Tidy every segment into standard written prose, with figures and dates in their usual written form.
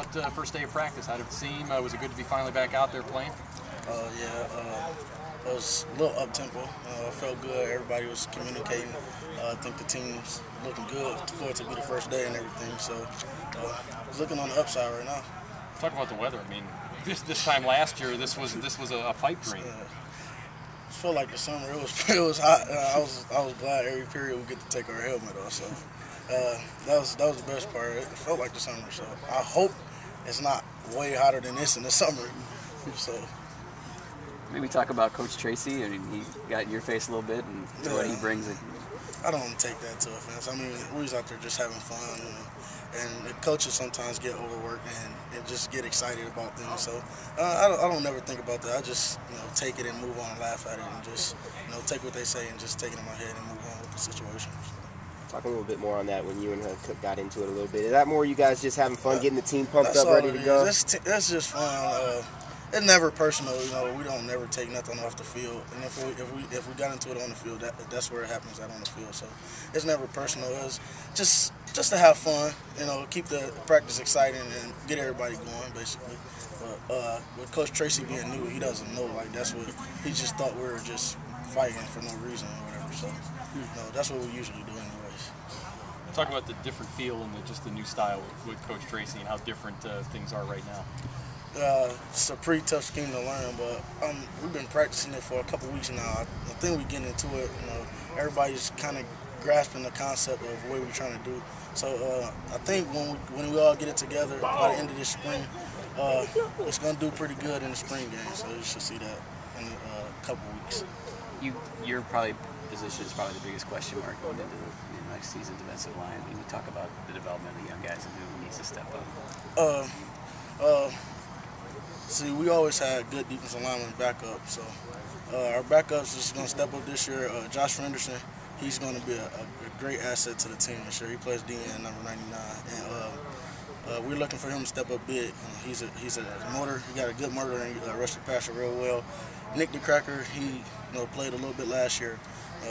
about the first day of practice. How did it seem? Was it good to be finally back out there playing? It was a little up-tempo. It felt good. Everybody was communicating. I think the team's looking good for it to be the first day and everything. So it's looking on the upside right now. Talk about the weather. I mean, this time last year, this was a pipe dream. It felt like the summer. It was hot. I was glad every period we get to take our helmet off. So that was the best part. It felt like the summer. So I hope it's not way hotter than this in the summer. So. Maybe talk about Coach Tracy. I mean, he got in your face a little bit and what he brings. I don't take that to offense. I mean, we was out there just having fun, and the coaches sometimes get overworked and just get excited about things. So I don't never think about that. I just take it and move on and laugh at it and just take what they say and just take it in my head and move on with the situation. Talk a little bit more on that when you and Cook got into it a little bit. Is that more you guys just having fun, getting the team pumped up, ready to go? That's just fun. It's never personal, we don't never take nothing off the field. And if we got into it on the field, that's where it happens, on the field. So it's never personal. It's just to have fun, keep the practice exciting and get everybody going, basically. But with Coach Tracy being new, he doesn't know. Like, that's what he just thought we were just fighting for no reason or whatever. So that's what we usually do anyways. Talk about the different feel and just the new style with Coach Tracy and how different things are right now. It's a pretty tough scheme to learn, but we've been practicing it for a couple weeks now. I think we're getting into it. Everybody's kind of grasping the concept of what we're trying to do. So I think when we all get it together by the end of this spring, it's going to do pretty good in the spring game. So you should see that in a couple weeks. Your position is probably the biggest question mark going into the next season, defensive line. I mean, you talk about the development of the young guys and who needs to step up. See, we always had good defensive linemen backup, so our backups is going to step up this year. Josh Henderson, he's going to be a great asset to the team this year. He plays DN number 99, and we're looking for him to step up big. He's a motor. He got a good motor and rushed the passer real well. Nick the Cracker, he played a little bit last year.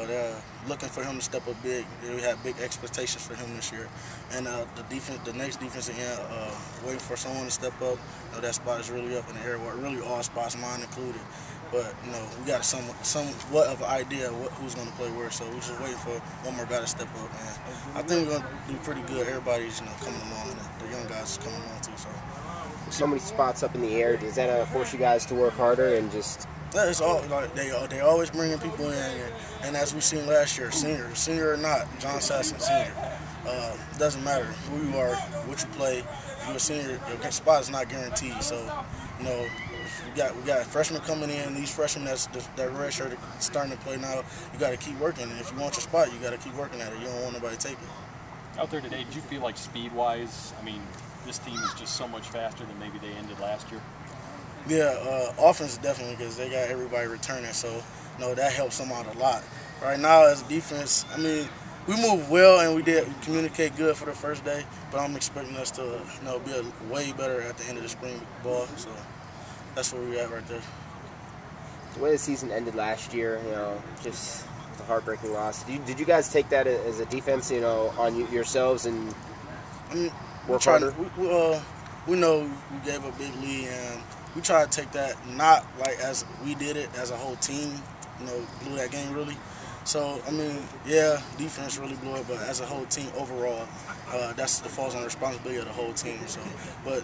They're looking for him to step up big. We had big expectations for him this year. And the next defensive end, waiting for someone to step up. That spot is really up in the air. Really all spots, mine included. But we got somewhat of an idea of who's going to play where. So we're just waiting for one more guy to step up. And I think we're going to do pretty good. Everybody's coming along. And the young guys are coming along too. So many spots up in the air. Does that force you guys to work harder and just? It's all like they always bringing people in, and as we seen last year, senior or not, John Sasson senior. Doesn't matter who you are, what you play. If you're a senior, your spot is not guaranteed. So, we got freshmen coming in. These freshmen that red shirt starting to play now. You got to keep working. And if you want your spot, you got to keep working at it. You don't want nobody to take it. Out there today, did you feel like speed-wise? I mean, this team is just so much faster than maybe they ended last year. Yeah, offense definitely, because they got everybody returning, so that helps them out a lot. Right now, as a defense, I mean, we moved well and we communicate good for the first day, but I'm expecting us to be way better at the end of the spring ball. So that's where we're at right there. The way the season ended last year, just a heartbreaking loss. Did you guys take that as a defense, on yourselves and work harder? We know we gave a big lead, and we try to take that not like as we did it as a whole team, blew that game really. So, I mean, yeah, defense really blew it, but as a whole team overall, that falls on the responsibility of the whole team. So, but,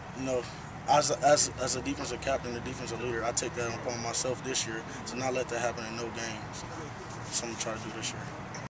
as a defensive captain, a defensive leader, I take that upon myself this year to not let that happen in no game. So, that's what I'm trying to do this year.